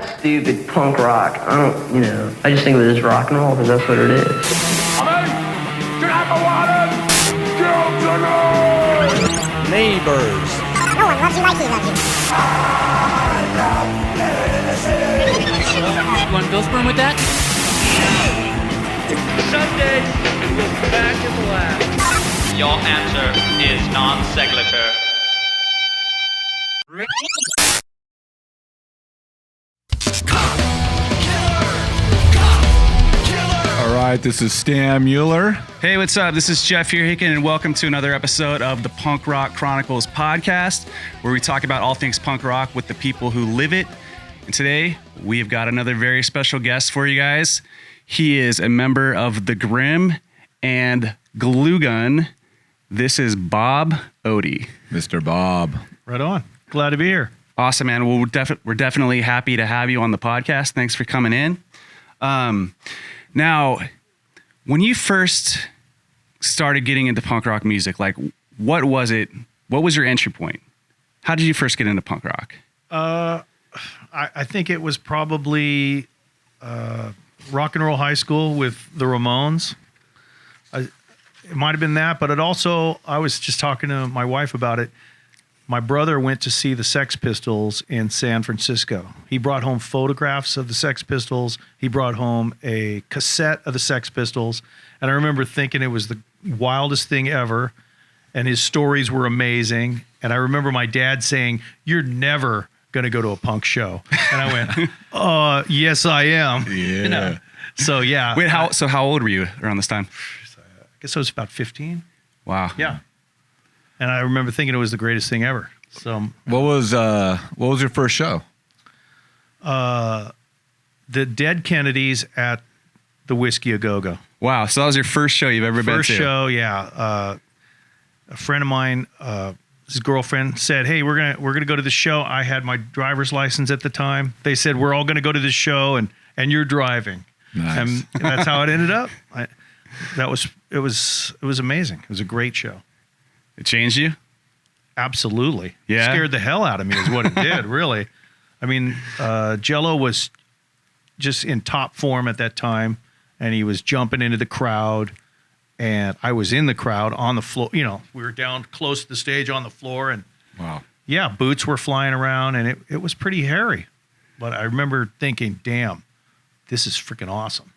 stupid punk rock. I don't, I just think of it as rock and roll because that's what it is. Neighbors. No one loves you like he loves you. You want to go spoon with that? Someday we will be back in the lab. Your answer is non-sequitur. All right, this is Stan Mueller. Hey, what's up? This is Jeff here, and welcome to another episode of the Punk Rock Chronicles podcast, where we talk about all things punk rock with the people who live it. And today, we have got another very special guest for you guys. He is a member of the Grim and Glue Gun. This is Bob Oedy. Mr. Bob. Right on. Glad to be here. Awesome, man. Well, we're definitely happy to have you on the podcast. Thanks for coming in. Now, when you first started getting into punk rock music, like, what was it? What was your entry point? How did you first get into punk rock? I think it was probably rock and roll high school with the Ramones. It might have been that, but it also, I was just talking to my wife about it. My brother went to see the Sex Pistols in San Francisco. He brought home photographs of the Sex Pistols. He brought home a cassette of the Sex Pistols. And I remember thinking it was the wildest thing ever. And his stories were amazing. And I remember my dad saying, "You're never going to go to a punk show." And I went, yes, I am. Yeah. So, yeah. Wait, how old were you around this time? I guess I was about 15. Wow. Yeah. And I remember thinking it was the greatest thing ever. So, What was your first show? the Dead Kennedys at the Whiskey A Go-Go. Wow. So that was your first show you've ever been to? First show, yeah. A friend of mine, his girlfriend said, "Hey, we're gonna go to the show." I had my driver's license at the time. They said, "We're all gonna go to this show, and you're driving." Nice. And that's how it ended up. It was amazing. It was a great show. It changed you? Absolutely. Yeah? Scared the hell out of me is what it did, really. I mean, Jello was just in top form at that time, and he was jumping into the crowd, and I was in the crowd on the floor. We were down close to the stage on the floor, and Wow. yeah, boots were flying around, and it was pretty hairy. But I remember thinking, damn, this is freaking awesome.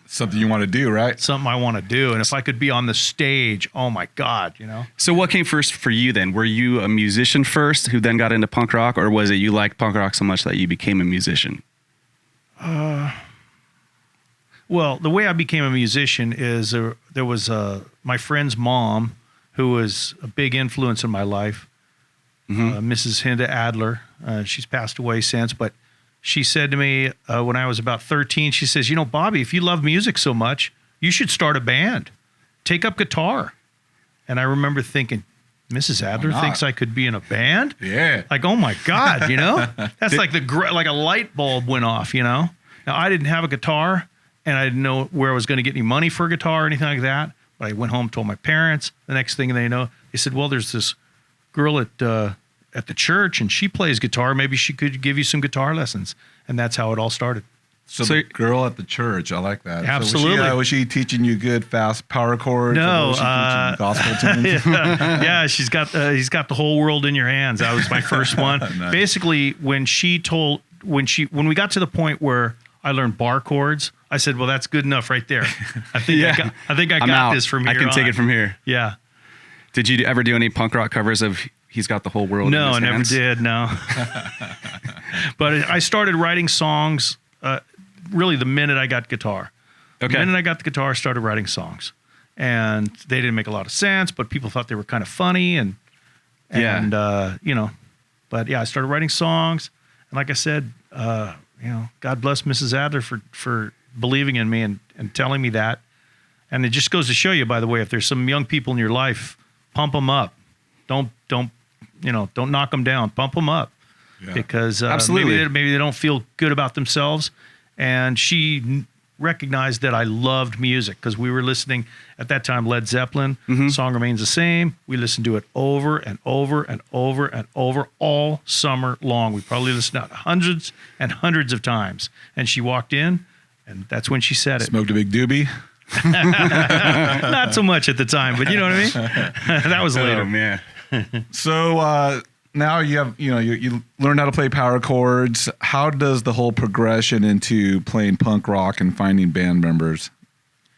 Something you want to do, right? Something I want to do. And if I could be on the stage, oh my God, So what came first for you then? Were you a musician first who then got into punk rock, or was it you liked punk rock so much that you became a musician? Well, the way I became a musician is there was my friend's mom, who was a big influence in my life, Mrs. Hinda Adler. She's passed away since, but she said to me when I was about 13, she says, "Bobby, if you love music so much, you should start a band. Take up guitar." And I remember thinking, Mrs. Adler thinks I could be in a band? Yeah. Like, oh my God, That's like like a light bulb went off, Now, I didn't have a guitar, and I didn't know where I was going to get any money for a guitar or anything like that. But I went home, told my parents. The next thing they know, they said, "Well, there's this girl at the church, and she plays guitar. Maybe she could give you some guitar lessons." And that's how it all started. So the girl at the church, I like that. Absolutely. So was she teaching you good, fast power chords? No, Or was she teaching you gospel tunes? yeah, he's got the whole world in your hands. That was my first one. Nice. Basically, when we got to the point where I learned bar chords, I said, "Well, that's good enough right there. I think I got this from here. I can take it from here." Yeah. Did you ever do any punk rock covers of "He's Got the Whole World"? No, in I his never hands? did. No. But I started writing songs. Really, the minute I got guitar. Okay. The minute I got the guitar, I started writing songs, and they didn't make a lot of sense, but people thought they were kind of funny, and But yeah, I started writing songs, and like I said, God bless Mrs. Adler for believing in me and telling me that. And it just goes to show you, by the way, if there's some young people in your life, pump them up. Don't knock them down. Pump them up. Yeah. Because Absolutely. maybe they don't feel good about themselves. And she recognized that I loved music because we were listening at that time Led Zeppelin. Song Remains the Same. We listened to it over and over and over and over all summer long. We probably listened to it hundreds and hundreds of times. And she walked in, and that's when she said it. Smoked a big doobie. Not so much at the time, but you know what I mean? That was later. Oh, man. So now you have, you learn how to play power chords. How does the whole progression into playing punk rock and finding band members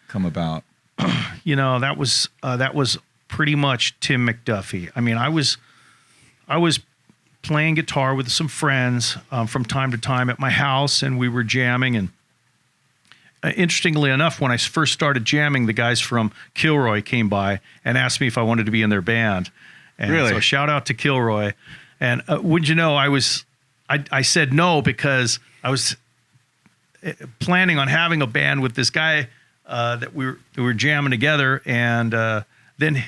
come about? That was pretty much Tim McDuffie. I mean, I was playing guitar with some friends from time to time at my house, and we were jamming. And interestingly enough, when I first started jamming, the guys from Kilroy came by and asked me if I wanted to be in their band. And really? So shout out to Kilroy. And wouldn't you know, I said no because I was planning on having a band with this guy that we were jamming together. And then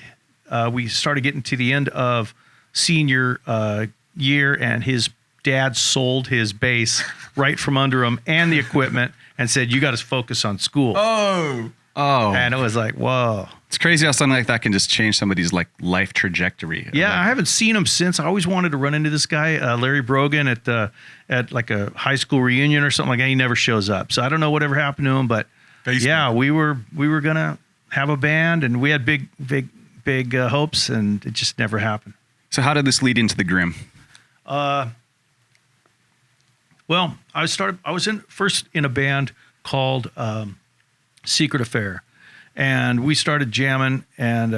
we started getting to the end of senior year, and his dad sold his bass right from under him and the equipment and said, "You got to focus on school." Oh. And it was like, whoa. It's crazy how something like that can just change somebody's like life trajectory. Yeah, I haven't seen him since. I always wanted to run into this guy, Larry Brogan, at like a high school reunion or something like that. He never shows up, so I don't know whatever happened to him. But Facebook. Yeah, we were gonna have a band, and we had big hopes, and it just never happened. So how did this lead into the Grim? Well, I was first in a band called Secret Affair, and we started jamming and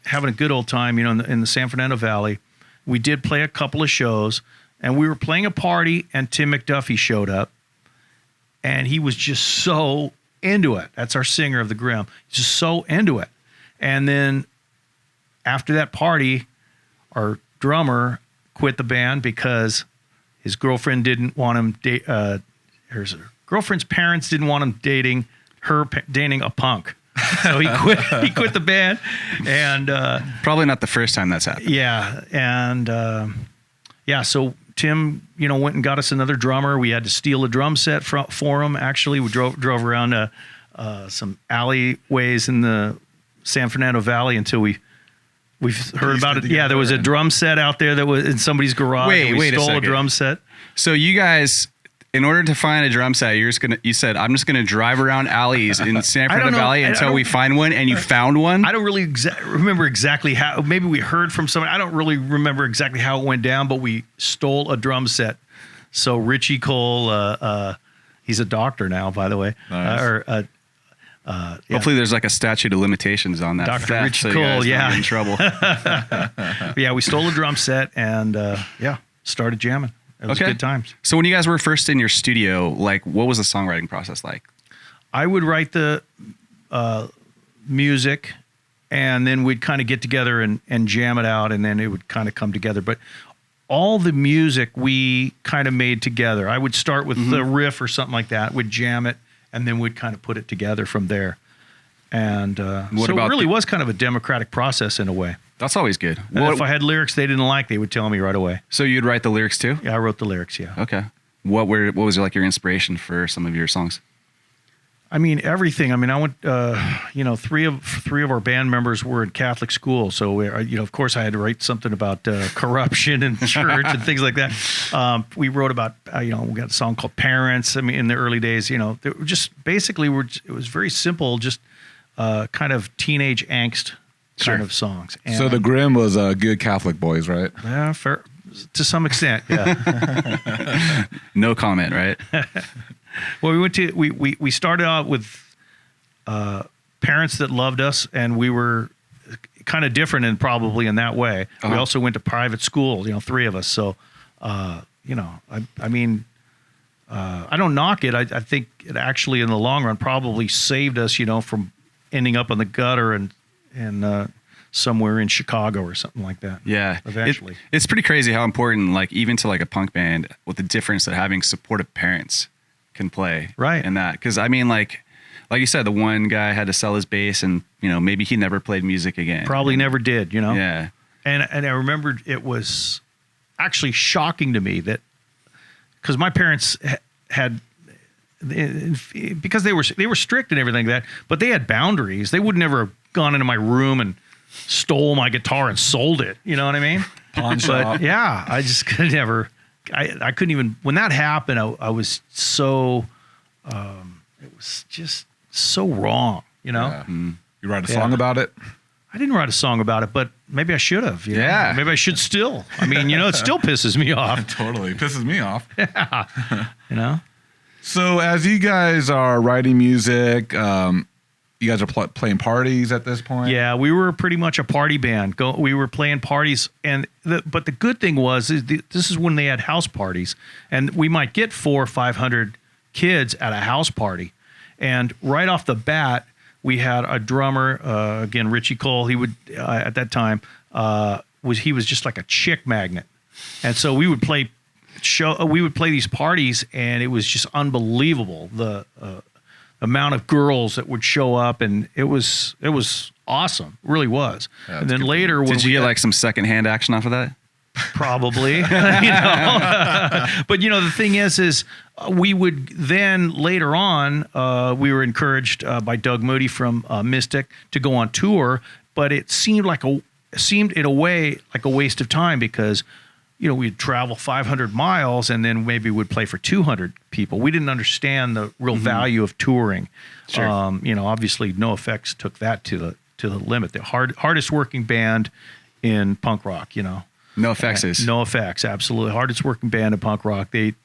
having a good old time, in the San Fernando Valley. We did play a couple of shows, and we were playing a party, and Tim McDuffie showed up, and he was just so into it. That's our singer of the Grim. Just so into it. And then after that party, our drummer quit the band because his girlfriend didn't want him his girlfriend's parents didn't want him dating a punk. So he quit the band, and Probably not the first time that's happened. yeah, and so Tim, went and got us another drummer. We had to steal a drum set for him. Actually, we drove around some alleyways in the San Fernando Valley until we've heard about it. Yeah, there was a drum set out there that was in somebody's garage. Wait a stole a second. drum set. So you guys, in order to find a drum set, you said, I'm just gonna drive around alleys in San Fernando Valley until we find one, and you found one? I don't really remember exactly how. Maybe we heard from somebody. I don't really remember exactly how it went down, but we stole a drum set. So Richie Cole, he's a doctor now, by the way. Nice. Yeah. Hopefully there's like a statute of limitations on that. Dr. theft, Richie so you Cole, guys don't yeah. get in trouble. Yeah, we stole a drum set and started jamming. It was good times. So when you guys were first in your studio, like what was the songwriting process like? I would write the music, and then we'd kind of get together and jam it out, and then it would kind of come together. But all the music we kind of made together. I would start with the riff or something like that, would jam it, and then we'd kind of put it together from there. And so it really was kind of a democratic process in a way. That's always good. And if I had lyrics they didn't like, they would tell me right away. So you'd write the lyrics too? Yeah, I wrote the lyrics, yeah. Okay. What was like your inspiration for some of your songs? I mean, everything. I mean, I went, three of our band members were in Catholic school. So, of course, I had to write something about corruption in church and things like that. We wrote about, we got a song called Parents. I mean, in the early days, it was very simple, just kind of teenage angst kind of songs. And, So the Grim was good Catholic boys, right? Yeah, fair, to some extent, yeah. No comment, right? Well, we started out with parents that loved us, and we were kind of different in that way. We also went to private school, three of us. So, I don't knock it. I think it actually, in the long run, probably saved us, from ending up in the gutter and somewhere in Chicago or something like that. Yeah. Eventually. It's pretty crazy how important, like, even to like a punk band, what the difference that having supportive parents can play. Right. In that. Because I mean, like you said, the one guy had to sell his bass, and maybe he never played music again. Probably never did, Yeah. And I remembered it was actually shocking to me that, because my parents had because they were strict and everything like that, but they had boundaries. They would never have gone into my room and stole my guitar and sold it. You know what I mean? Pawn shop. But yeah, I just could never. I couldn't even. When that happened, I was so. It was just so wrong. You know. Yeah. You write a song about it? I didn't write a song about it, but maybe I should have. You know? Yeah. Maybe I should still. I mean, it still pisses me off. Totally. Pisses me off. You know. So as you guys are writing music, you guys are playing parties at this point? Yeah, we were pretty much a party band. We were playing parties, but the good thing was this is when they had house parties, and we might get 400 or 500 kids at a house party, and right off the bat, we had a drummer, again Richie Cole. He would at that time he was just like a chick magnet, and so we would play these parties, and it was just unbelievable the amount of girls that would show up, and it was awesome, it really was. Yeah, and then later, when Did you get like some secondhand action off of that? Probably, but the thing is we would then later on, we were encouraged by Doug Moody from Mystic to go on tour, but it seemed in a way like a waste of time because we'd travel 500 miles and then maybe we'd play for 200 people. We didn't understand the real value of touring. Sure. Obviously NoFX took that to the limit. The hardest working band in punk rock, NoFX is. NoFX, absolutely. Hardest working band in punk rock. They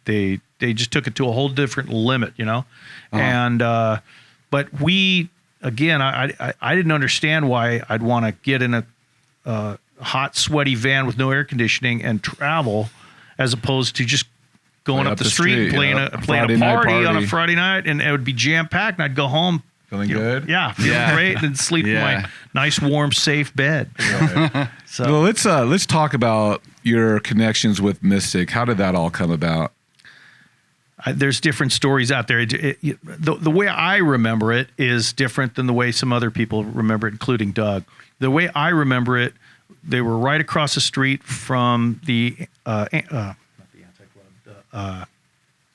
just took it to a whole different limit, And but we, again, I didn't understand why I'd want to get in a hot, sweaty van with no air conditioning and travel, as opposed to just going up the street playing a party on a Friday night, and it would be jam packed, and I'd go home feeling good. Yeah, feeling great, and sleep in my nice, warm, safe bed. Right. So well, let's talk about your connections with Mystic. How did that all come about? There's different stories out there. The way I remember it is different than the way some other people remember it, including Doug. The way I remember it, they were right across the street from the not the Anti-Club,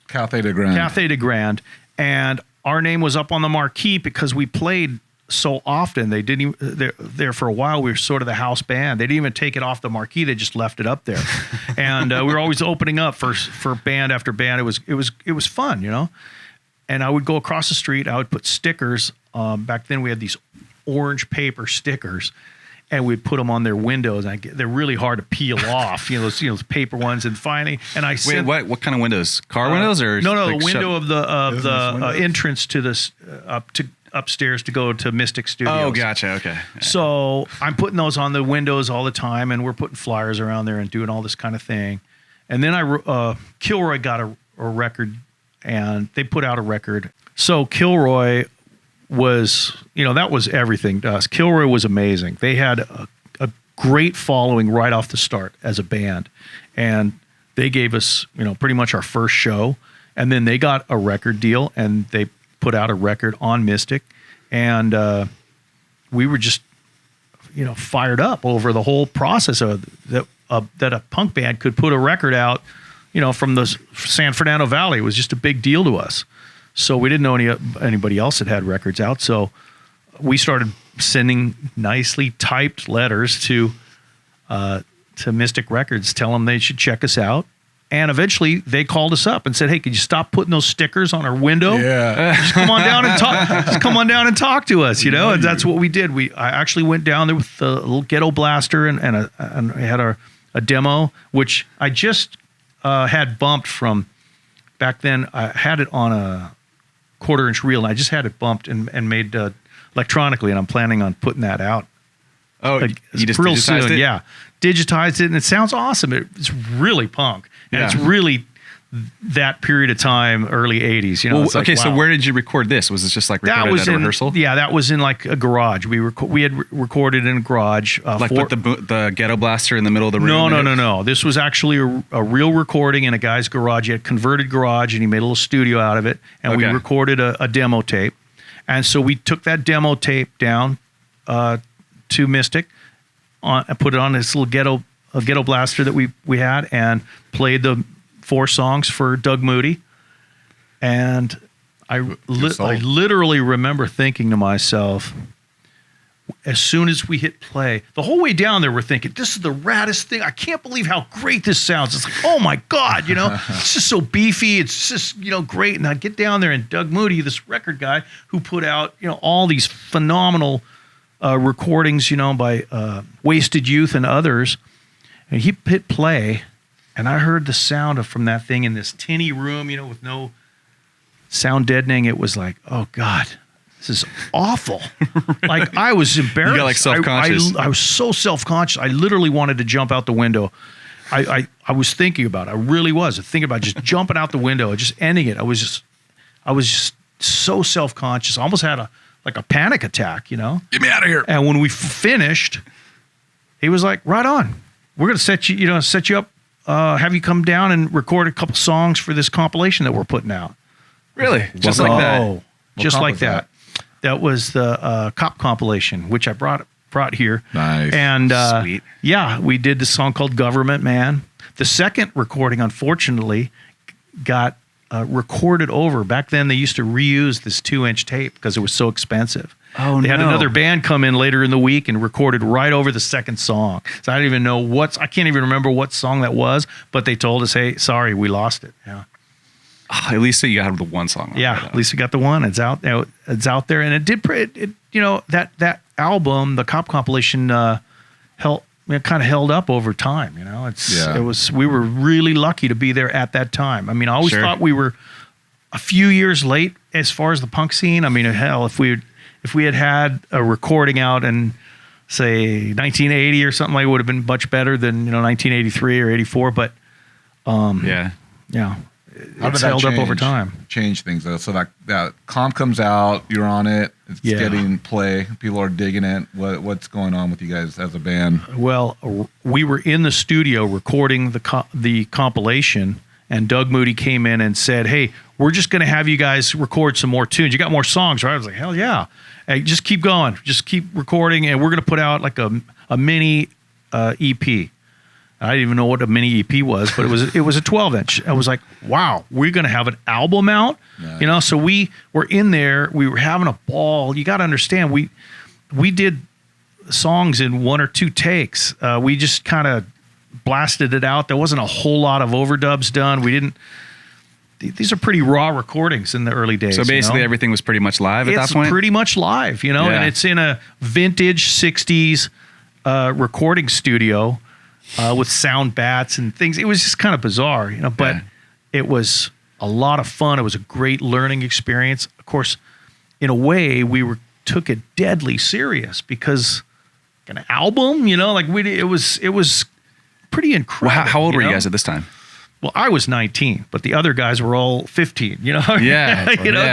Cathay de Grande. Cathay de Grande, and our name was up on the marquee because we played so often. They didn't even, there for a while. We were sort of the house band. They didn't even take it off the marquee. They just left it up there, and we were always opening up for band after band. It was fun, And I would go across the street. I would put stickers. Back then we had these orange paper stickers, and we'd put them on their windows. And they're really hard to peel off, those paper ones. And finally, Wait, what kind of windows? Car windows or no? Like The window of the entrance to this upstairs to go to Mystic Studios. Oh, gotcha. Okay. So I'm putting those on the windows all the time, and we're putting flyers around there and doing all this kind of thing. And then Kilroy got a record, and they put out a record. So Kilroy was, that was everything to us. Kilroy was amazing. They had a great following right off the start as a band, and they gave us, pretty much our first show, and then they got a record deal, and they put out a record on Mystic, and we were just, fired up over the whole process of that a punk band could put a record out, from the San Fernando Valley. It was just a big deal to us. So we didn't know anybody else that had records out. So we started sending nicely typed letters to Mystic Records, tell them they should check us out. And eventually they called us up and said, "Hey, could you stop putting those stickers on our window? Yeah. Just come on down and talk. Just come on down and talk to us, And that's what we did. I actually went down there with a little ghetto blaster and I had a demo, which I just had bumped from back then. I had it on a 1/4-inch reel, and I just had it bumped and made electronically, and I'm planning on putting that out. Oh, you just real digitized soon, it? yeah. Digitized it, and it sounds awesome. It's really punk, and Yeah. it's really that period of time, early 80s. Well, it's like, okay, so wow. where did you record this? Was it just like recorded at a rehearsal? Yeah, that was in like a garage. We had recorded in a garage. Like with the ghetto blaster in the middle of the room? No. This was actually a real recording in a guy's garage. He had converted garage, and he made a little studio out of it. And we recorded a demo tape. And so we took that demo tape down to Mystic, and put it on this little ghetto blaster that we had, and played the 4 songs for Doug Moody. And I sold. literally remember thinking to myself, as soon as we hit play, the whole way down there, we're thinking, this is the raddest thing. I can't believe how great this sounds. It's like, oh my God, it's just so beefy. It's just, great. And I get down there and Doug Moody, this record guy who put out, all these phenomenal recordings, by Wasted Youth and others. And he hit play and I heard the sound from that thing in this tinny room, with no sound deadening. It was like, oh God, this is awful. Like I was embarrassed. You got like self-conscious. I was so self-conscious. I literally wanted to jump out the window. I was thinking about it. I really was thinking about just jumping out the window, just ending it. I was just so self-conscious. I almost had a panic attack, Get me out of here. And when we finished, he was like, right on. We're going to set you up, have you come down and record a couple songs for this compilation that we're putting out. Really? Just like that? Just like that. That was the Cop compilation, which I brought here. Nice. And Sweet. Yeah, we did this song called Government Man. The second recording, unfortunately, got recorded over. Back then, they used to reuse this 2-inch tape because it was so expensive. Oh, they had no. another band come in later in the week and recorded right over the second song. So I don't even know I can't even remember what song that was, but they told us, hey, sorry, we lost it. Yeah. Oh, at least you got the one song. Yeah, at least we got the one. It's out there. It's out there, and it did. That album, the Cop compilation, kind of held up over time. It was. We were really lucky to be there at that time. I mean, I always thought we were a few years late as far as the punk scene. I mean, hell, if we had a recording out in say 1980 or something, like it would have been much better than 1983 or 84. But yeah. How did It's that held up over time. Change things though. So that comp comes out, you're on it. It's getting play. People are digging it. What's going on with you guys as a band? Well, we were in the studio recording the compilation, and Doug Moody came in and said, "Hey, we're just going to have you guys record some more tunes. You got more songs, right?" I was like, "Hell yeah! Hey, just keep going. Just keep recording, and we're going to put out like a mini EP." I didn't even know what a mini EP was, but it was a 12-inch. I was like, wow, we're going to have an album out? Nice. So we were in there. We were having a ball. You got to understand, we did songs in 1 or 2 takes. We just kind of blasted it out. There wasn't a whole lot of overdubs done. These are pretty raw recordings in the early days. So basically everything was pretty much live at that point? It's pretty much live, and it's in a vintage 60s recording studio. With sound bats and things. It was just kind of bizarre, but it was a lot of fun. It was a great learning experience. Of course, in a way, took it deadly serious because an album, it was pretty incredible. Well, how old were you guys at this time? Well, I was 19, but the other guys were all 15, Yeah.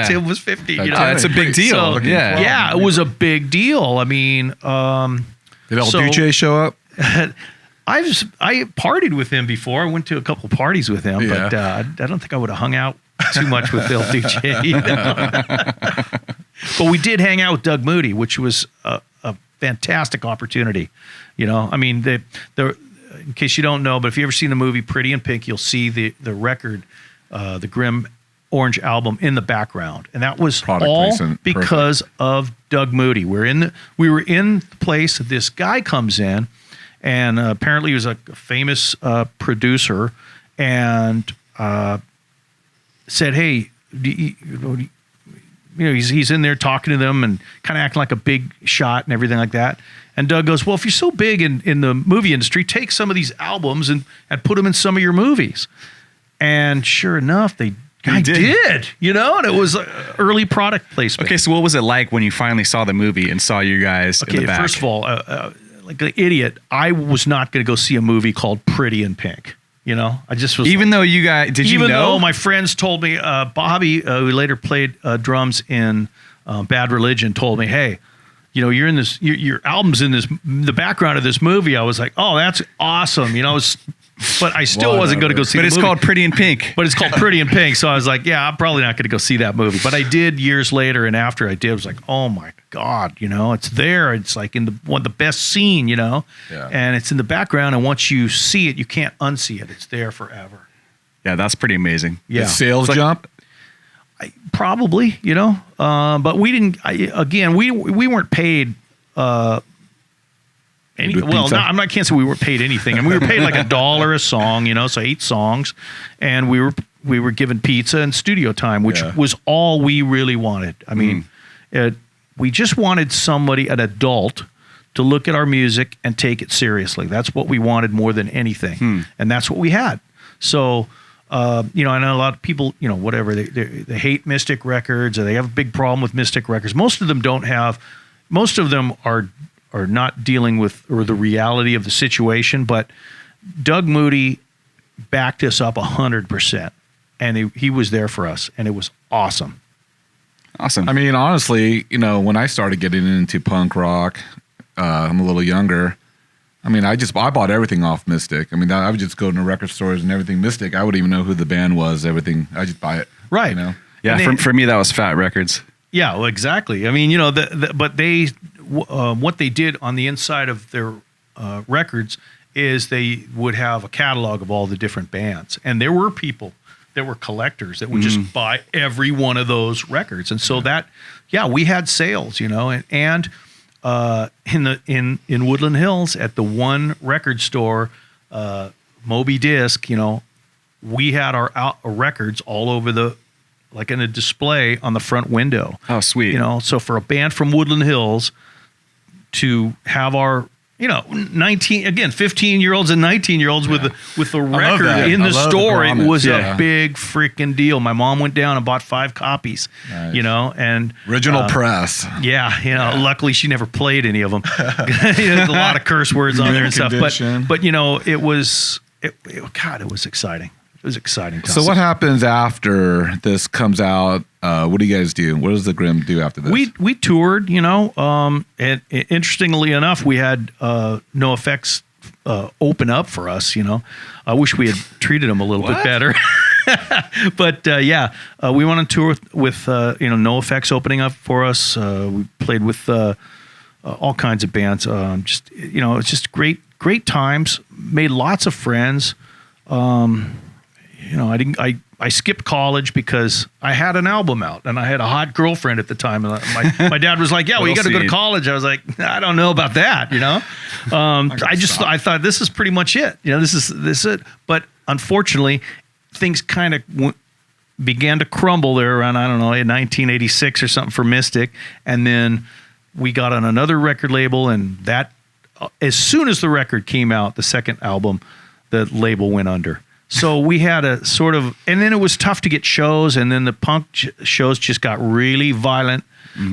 Tim was 15, That's a big deal. So, yeah, it was a big deal. I mean, did El Duce show up? I partied with him before. I went to a couple parties with him, but I don't think I would have hung out too much with El Duce. But we did hang out with Doug Moody, which was a fantastic opportunity. I mean, in case you don't know, but if you ever seen the movie Pretty in Pink, you'll see the record, the Grim Orange album in the background, and that was all because of Doug Moody. We were in the place. This guy comes in. And apparently he was a famous producer, and said, "Hey, he's in there talking to them and kind of acting like a big shot and everything like that." And Doug goes, "Well, if you're so big in the movie industry, take some of these albums and put them in some of your movies." And sure enough, I did, and it was early product placement. Okay, so what was it like when you finally saw the movie and saw you guys in the back? First of all, like an idiot, I was not going to go see a movie called Pretty in Pink. I just was. Even though you guys, even though my friends told me, Bobby, who later played drums in Bad Religion, told me, "Hey, you're in this. Your album's in the background of this movie." I was like, "Oh, that's awesome!" But I still wasn't going to go see. But the it's movie. called Pretty in Pink. But it's called Pretty in Pink. So I was like, "Yeah, I'm probably not going to go see that movie." But I did years later, and after I did, I was like, "Oh my God, it's there. It's like in the best scene, and it's in the background. And once you see it, you can't unsee it. It's there forever." Yeah, that's pretty amazing. Yeah, Did sales jump? Probably, but we didn't. We weren't paid. I can't say we were paid anything. I mean, we were paid like $1 a song, so 8 songs, and we were given pizza and studio time, which was all we really wanted. I mean, we just wanted an adult, to look at our music and take it seriously. That's what we wanted more than anything, and that's what we had. So. I know a lot of people, whatever, they hate Mystic Records, or they have a big problem with Mystic Records. Most of them are not dealing with or the reality of the situation, but Doug Moody backed us up 100%, and he was there for us, and it was awesome. Awesome. I mean, honestly, when I started getting into punk rock, I'm a little younger. I mean, I bought everything off Mystic. I mean, I would just go to record stores and everything Mystic. I wouldn't even know who the band was. Everything, I just buy it. Right. Yeah. For me, that was Fat Records. Yeah. Well, exactly. I mean, but what they did on the inside of their records is they would have a catalog of all the different bands, and there were people that were collectors that would just buy every one of those records, and so we had sales, and. In Woodland Hills at the one record store, Moby Disc, we had our records all over like in a display on the front window. Oh, sweet. So for a band from Woodland Hills to have our 15-year-olds and 19-year-olds with the record in the store. It was a big freaking deal. My mom went down and bought 5 copies, and original press. Yeah, luckily she never played any of them. There's a lot of curse words on there and stuff. But it was exciting. It was exciting time. So what happens after this comes out? What do you guys do? What does the Grimm do after this? We toured, and interestingly enough, we had NoFX open up for us. I wish we had treated them a little bit better. But we went on tour with NoFX opening up for us. We played with all kinds of bands. It's just great times. Made lots of friends. I skipped college because I had an album out and I had a hot girlfriend at the time. And my dad was like, "Yeah, well, you got to go to college." I was like, "I don't know about that," I thought this is pretty much it. This is it. But unfortunately, things kind of began to crumble there around, in 1986 or something for Mystic, and then we got on another record label, and that as soon as the record came out, the second album, the label went under. So we had a sort of, and then it was tough to get shows, and then the punk shows just got really violent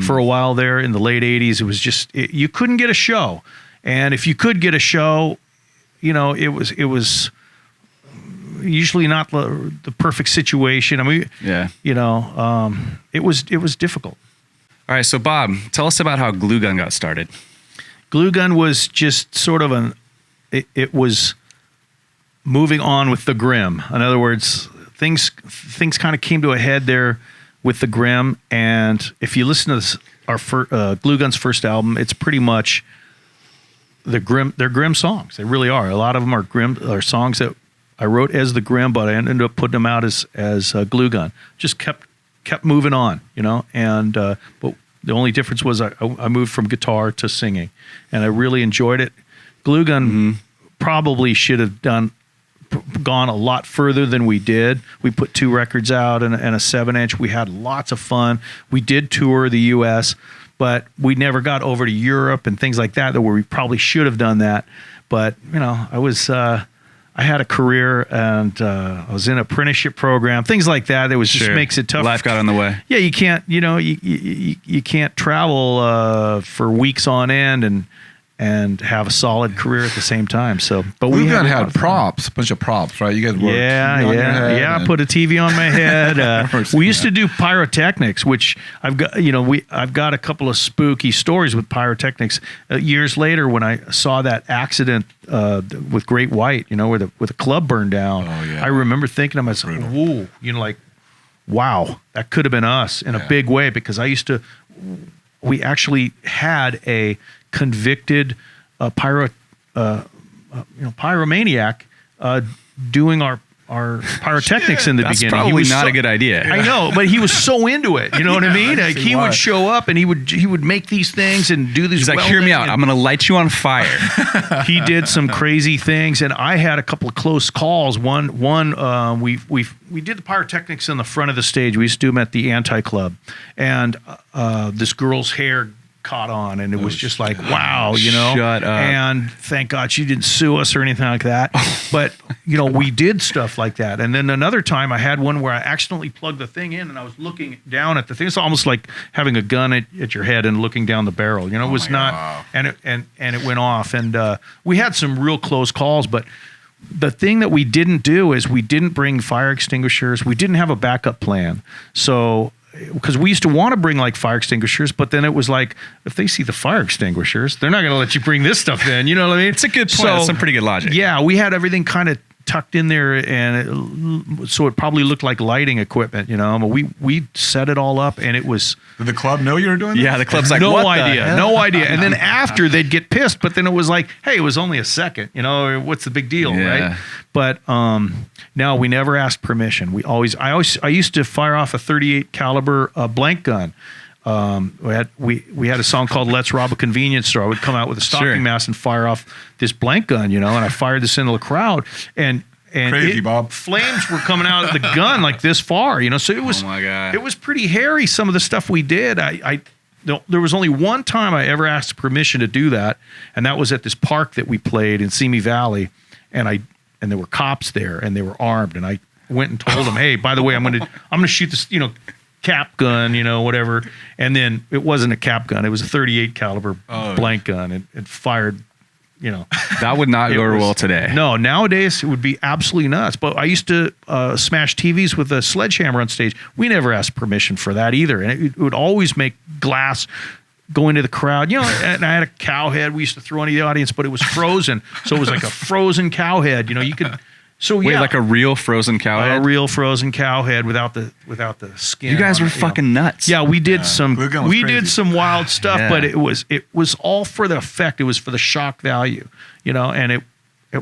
for a while there in the late 80s. It was just, you couldn't get a show. And if you could get a show, it was usually not the perfect situation. I mean, it was difficult. All right, so Bob, tell us about how Glue Gun got started. Glue Gun was just sort of it was moving on with the Grimm. In other words, things kind of came to a head there with the Grimm. And if you listen to our Glue Gun's first album, it's pretty much they're Grimm songs. They really are. A lot of them are songs that I wrote as the Grimm, but I ended up putting them out as Glue Gun. Just kept moving on, And but the only difference was I moved from guitar to singing, and I really enjoyed it. Glue Gun probably should have gone a lot further than we did. We put 2 records out and a 7-inch. We had lots of fun. We did tour the U.S., but we never got over to Europe and things like that where we probably should have done that. But I had a career, and I was in an apprenticeship program, things like that. It was just makes it tough. Life got in the way. Yeah, you can't you can't travel for weeks on end and have a solid career at the same time. So, but we had props, a bunch of props, right? You guys worked. I put a TV on my head. We used to do pyrotechnics, which I've got. I've got a couple of spooky stories with pyrotechnics. Years later, when I saw that accident with Great White, where the club burned down, I remember thinking to myself, "Whoa," wow, that could have been us in a big way, because I used to. We actually had a convicted pyromaniac doing our pyrotechnics in the That's beginning. probably not a good idea. I know, but he was so into it. You know what I mean? Like, he would show up and he would make these things and do these. He's like, hear me out. I'm going to light you on fire. He did some crazy things, and I had a couple of close calls. One, we did the pyrotechnics in the front of the stage. We used to do them at the Anti Club, and this girl's hair caught on, and it was just like, wow, you know. Shut up. And thank God she didn't sue us or anything like that. But you know, we did stuff like that. And then another time, I had one where I accidentally plugged the thing in, and I was looking down at the thing. It's almost like having a gun at your head and looking down the barrel. You know, it was not, and it went off. And we had some real close calls, but the thing that we didn't do is we didn't bring fire extinguishers. We didn't have a backup plan. So, because we used to want to bring like fire extinguishers, but then it was like, if they see the fire extinguishers, they're not going to let you bring this stuff in. You know what I mean? It's a good point. That's some pretty good logic. Yeah, we had everything kind of tucked in there, and so it probably looked like lighting equipment, you know. But we set it all up, and it was. Did the club know you were doing that? Yeah, the club's like, no what idea, the hell? no idea. And then after, they'd get pissed, but then it was like, hey, it was only a second, you know. What's the big deal, Yeah. right? But no, we never asked permission. I used to fire off a 38 caliber blank gun. We had a song called "Let's Rob a Convenience Store." I would come out with a stocking mask and fire off this blank gun, you know, and I fired this into the crowd, and Crazy, Bob. flames were coming out of the gun like this far, you know. So it was, oh my God. It was pretty hairy. Some of the stuff we did, there was only one time I ever asked permission to do that, and that was at this park that we played in Simi Valley, and there were cops there, and they were armed, and I went and told them, hey, by the way, I'm gonna shoot this, you know, cap gun, you know, whatever. And then it wasn't a cap gun; it was a 38 caliber blank gun. It fired, you know. That would not go well today. No, nowadays it would be absolutely nuts. But I used to smash TVs with a sledgehammer on stage. We never asked permission for that either, and it would always make glass go into the crowd. You know, and I had a cow head we used to throw into the audience, but it was frozen, so it was like a frozen cow head. You know, you could. So Wait, like a real frozen cow head? A real frozen cow head without the skin. You guys on were it, you know. fucking nuts. Yeah, we did Glue gun was crazy. did some wild stuff, Yeah. but it was all for the effect. It was for the shock value, you know, and it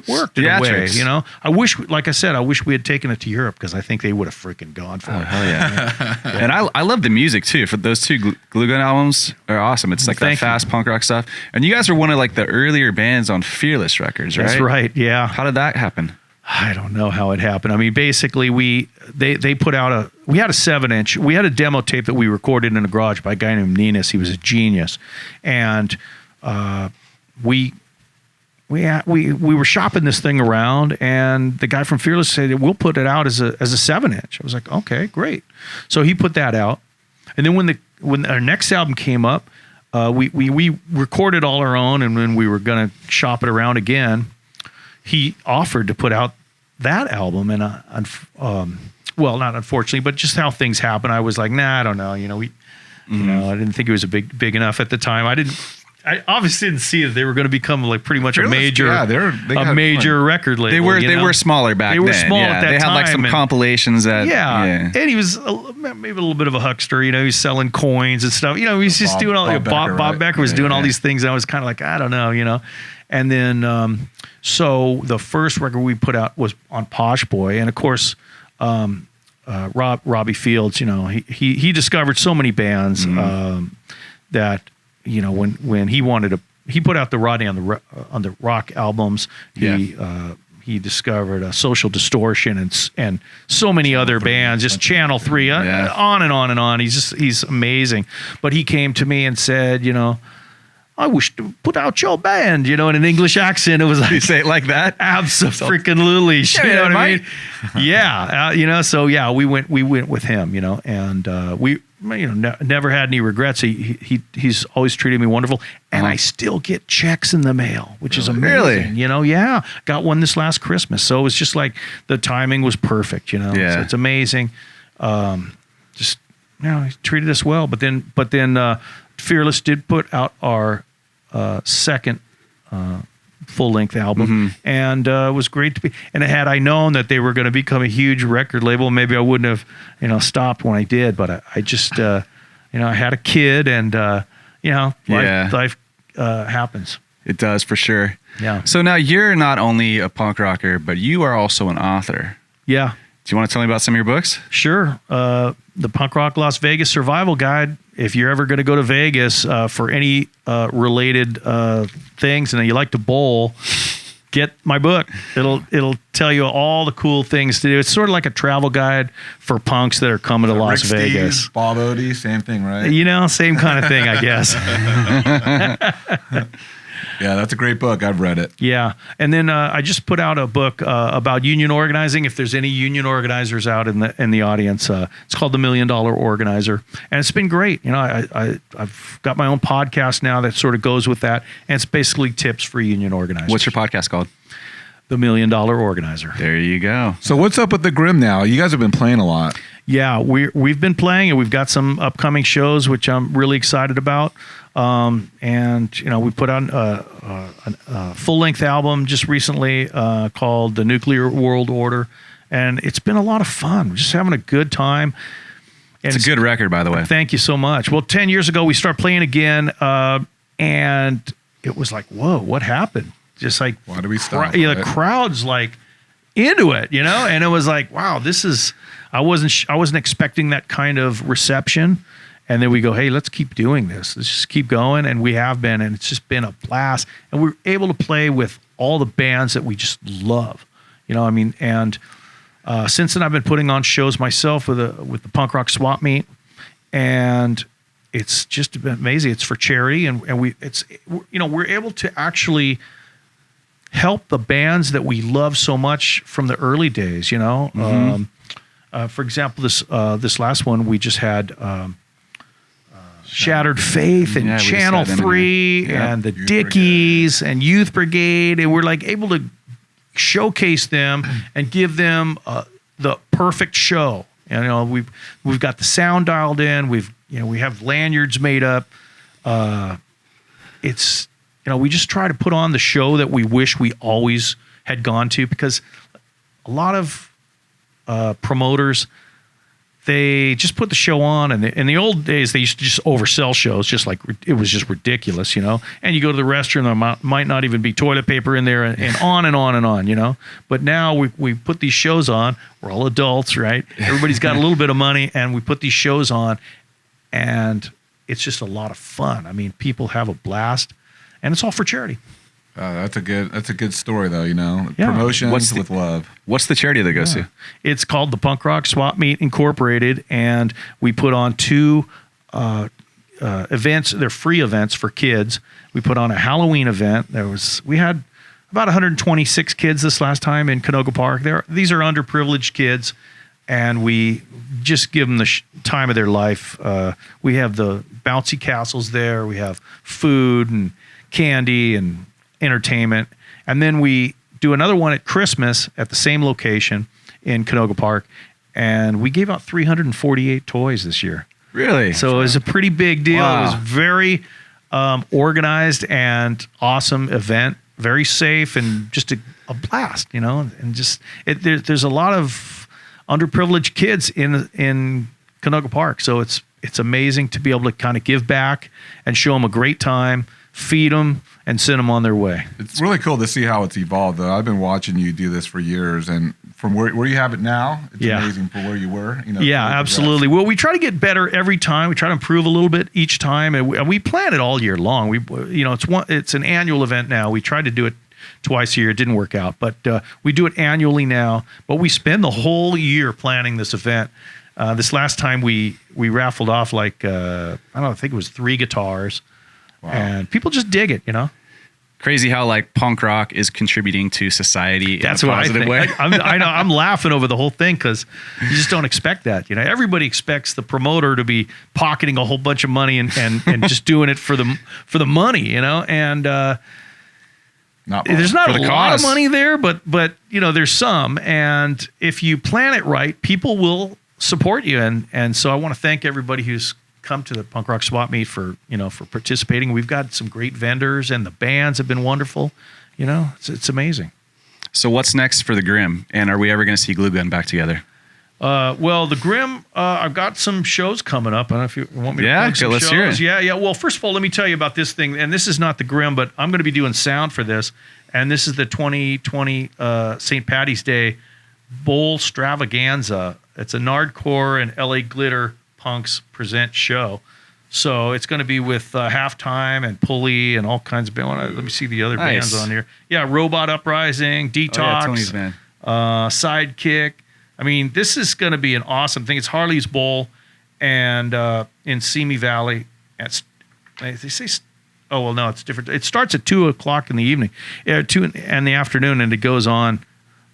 worked in a way, Theatrics. you know. I wish, like I said, we had taken it to Europe, because I think they would have freaking gone for it. Hell yeah. And I love the music too. For those two Glue Gun albums are awesome. It's like that Thank you. fast punk rock stuff. And you guys were one of like the earlier bands on Fearless Records, right? That's right. Yeah. How did that happen? I don't know how it happened. I mean, basically, they put out we had a 7-inch. We had a demo tape that we recorded in a garage by a guy named Ninus. He was a genius, and we were shopping this thing around, and the guy from Fearless said, we'll put it out as a 7-inch. I was like, okay, great. So he put that out, and then when our next album came up, we recorded all our own, and when we were going to shop it around again, he offered to put out that album, and well, not unfortunately, but just how things happen, I was like, nah, I don't know. You know, you know, I didn't think it was big enough at the time. I obviously didn't see that they were going to become like pretty much a major record label. They were smaller back then. They were small at that time. They had like some compilations that. Yeah. And he was maybe a little bit of a huckster. You know, he's selling coins and stuff. You know, he's just doing all. Bob Becker was doing all these things. And I was kind of like, I don't know, you know. And then so the first record we put out was on Posh Boy, and of course, Robbie Fields. You know, he discovered so many bands that, you know, when he put out the Rodney on the rock albums. He discovered Social Distortion and so many other bands, just Channel 3, on and on and on. He's amazing. But he came to me and said, you know, I wish to put out your band, you know, in an English accent. It was like, You say it like that? Absolutely. You know what I mean? Yeah. You know, so yeah, we went with him, you know, and we, you know, never had any regrets. He's always treated me wonderful, and I still get checks in the mail, which is amazing. Really? You know, yeah. Got one this last Christmas, so it was just like the timing was perfect. You know, Yeah. so it's amazing. Just, you know, he treated us well, but then Fearless did put out our second full-length album, and it was great to be. And had I known that they were going to become a huge record label, maybe I wouldn't have, you know, stopped when I did. But I just, you know, I had a kid, and you know, life happens. It does, for sure. Yeah. So now you're not only a punk rocker, but you are also an author. Yeah. Do you want to tell me about some of your books? Sure. The Punk Rock Las Vegas Survival Guide. If you're ever going to go to Vegas for any related things and you like to bowl, get my book. It'll tell you all the cool things to do. It's sort of like a travel guide for punks that are coming to Las Rick Vegas. Steves, Bob Oedy, same thing, right? You know, same kind of thing, I guess. Yeah, that's a great book. I've read it. Yeah. And then I just put out a book about union organizing. If there's any union organizers out in the audience, it's called The $1 Million Organizer. And it's been great. You know, I've got my own podcast now that sort of goes with that. And it's basically tips for union organizers. What's your podcast called? The $1 Million Organizer. There you go. So what's up with the Grim now? You guys have been playing a lot. Yeah, we've been playing, and we've got some upcoming shows, which I'm really excited about. And you know, we put on a full-length album just recently called The Nuclear World Order, and it's been a lot of fun. We're just having a good time. And It's a good record, by the way. Thank you so much. Well, 10 years ago, we started playing again, and it was like, whoa, what happened? Just like, Why do we stop? The crowd's like into it, you know? And it was like, wow, this is, I wasn't expecting that kind of reception. And then we go, hey, let's keep doing this. Let's just keep going. And we have been, and it's just been a blast. And we're able to play with all the bands that we just love, you know, I mean, and since then I've been putting on shows myself with the Punk Rock Swap Meet, and it's just been amazing. It's for charity, and we're able to actually help the bands that we love so much from the early days, you know. Mm-hmm. For example, this last one we just had Shattered Faith and Yeah, we just Channel had them in 3 there. Yeah. and the Youth Dickies and Youth Brigade, and we're like able to showcase them and give them the perfect show. And, you know, we've got the sound dialed in. We have lanyards made up. It's, you know, we just try to put on the show that we wish we always had gone to, because a lot of promoters, they just put the show on, and in the old days they used to just oversell shows, just like it was just ridiculous, you know. And you go to the restroom, there might not even be toilet paper in there, and on and on and on, you know. But now we put these shows on. We're all adults, right? Everybody's got a little bit of money, and we put these shows on, and it's just a lot of fun. I mean, people have a blast, and it's all for charity. That's a good story, though. You know, Yeah. promotions with love. What's the charity that goes to? It's called the Punk Rock Swap Meet Incorporated, and we put on 2 events. They're free events for kids. We put on a Halloween event. We had about 126 kids this last time in Canoga Park. These are underprivileged kids, and we just give them the time of their life. We have the bouncy castles there. We have food and candy and entertainment, and then we do another one at Christmas at the same location in Canoga Park, and we gave out 348 toys this year. Really? So it was a pretty big deal. Wow. It was very organized and awesome event, very safe, and just a blast, you know. And just there's a lot of underprivileged kids in Canoga Park, so it's amazing to be able to kind of give back and show them a great time, feed them, and send them on their way. It's really cool to see how it's evolved, though. I've been watching you do this for years, and from where you have it now, it's amazing for where you were. You know, Yeah, absolutely. Well, we try to get better every time. We try to improve a little bit each time, and we plan it all year long. It's an annual event now. We tried to do it twice a year. It didn't work out, but we do it annually now. But we spend the whole year planning this event. This last time we raffled off I think it was 3 guitars. Wow. And people just dig it, you know. Crazy how like punk rock is contributing to society That's in a what I positive think. way. I know. I'm laughing over the whole thing because you just don't expect that. You know, everybody expects the promoter to be pocketing a whole bunch of money and just doing it for the money, you know. And there's not a lot of money there, but you know, there's some. And if you plan it right, people will support you. And so I want to thank everybody who's come to the Punk Rock Swap Meet for participating. We've got some great vendors, and the bands have been wonderful. You know, it's amazing. So what's next for the Grim? And are we ever going to see Glue Gun back together? Well, the Grim, I've got some shows coming up. I don't know if you want me to plug some let's shows. hear it. Yeah. Well, first of all, let me tell you about this thing. And this is not the Grim, but I'm going to be doing sound for this. And this is the 2020 St. Patty's Day Bowl Stravaganza. It's a Nardcore and LA Glitter Punks present show. So it's going to be with Halftime and Pulley and all kinds of bands. Let me see the other bands on here. Yeah, Robot Uprising, Detox, Sidekick. I mean, this is going to be an awesome thing. It's Harley's Bowl and in Simi Valley. They say, oh, well, no, it's different. It starts at 2 o'clock in the evening, 2 in the afternoon, and it goes on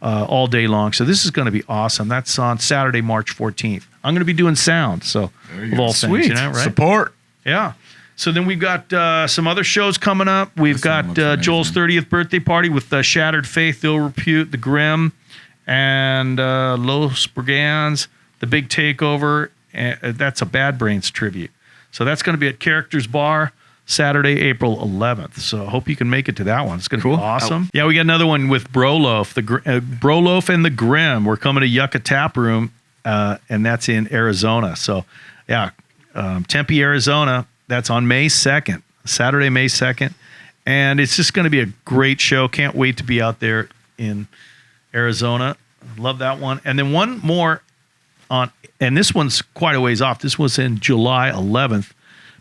all day long. So this is going to be awesome. That's on Saturday, March 14th. I'm going to be doing sound. So of all things, you know, right? Support. Yeah. So then we've got some other shows coming up. We've got Joel's 30th birthday party with Shattered Faith, Ill Repute, The Grim, and Los Brigands, The Big Takeover. That's a Bad Brains tribute. So that's going to be at Characters Bar Saturday, April 11th. So I hope you can make it to that one. It's going to be awesome. Yeah, we got another one with Broloaf, Broloaf and The Grim. We're coming to Yucca Tap Room, and that's in Arizona. So, yeah, Tempe, Arizona. That's on May 2nd, Saturday, May 2nd. And it's just going to be a great show. Can't wait to be out there in Arizona. Love that one. And then one more and this one's quite a ways off. This was in July 11th.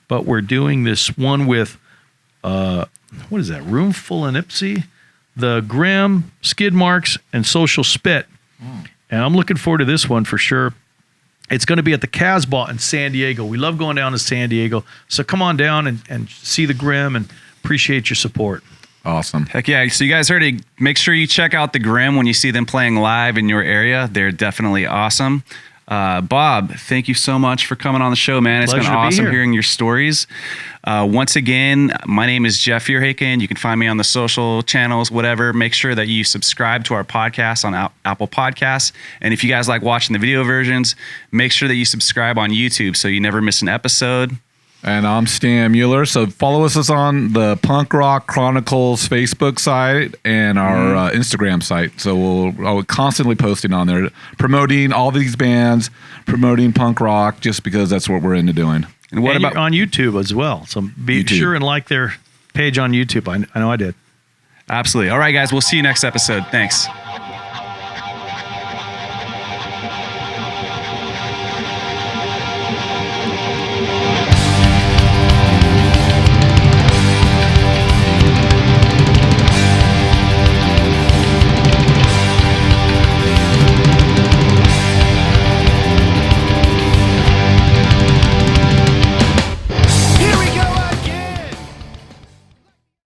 But we're doing this one with, what is that, Roomful and Ipsy, The Grim, Skid Marks, and Social Spit. And I'm looking forward to this one for sure. It's going to be at the Casbah in San Diego. We love going down to San Diego. So come on down and see The Grim and appreciate your support. Awesome. Heck yeah. So you guys heard it. Make sure you check out The Grim when you see them playing live in your area. They're definitely awesome. Bob, thank you so much for coming on the show, man. It's been awesome hearing your stories. Once again, my name is Jeff Vierhaken. You can find me on the social channels, whatever. Make sure that you subscribe to our podcast on Apple Podcasts. And if you guys like watching the video versions, make sure that you subscribe on YouTube so you never miss an episode. And I'm Stan Mueller. So follow us on the Punk Rock Chronicles Facebook site and our Instagram site. So I'll constantly posting on there, promoting all these bands, promoting punk rock, just because that's what we're into doing. And what about on YouTube as well? So be sure and like their page on YouTube. I know I did. Absolutely. All right, guys. We'll see you next episode. Thanks.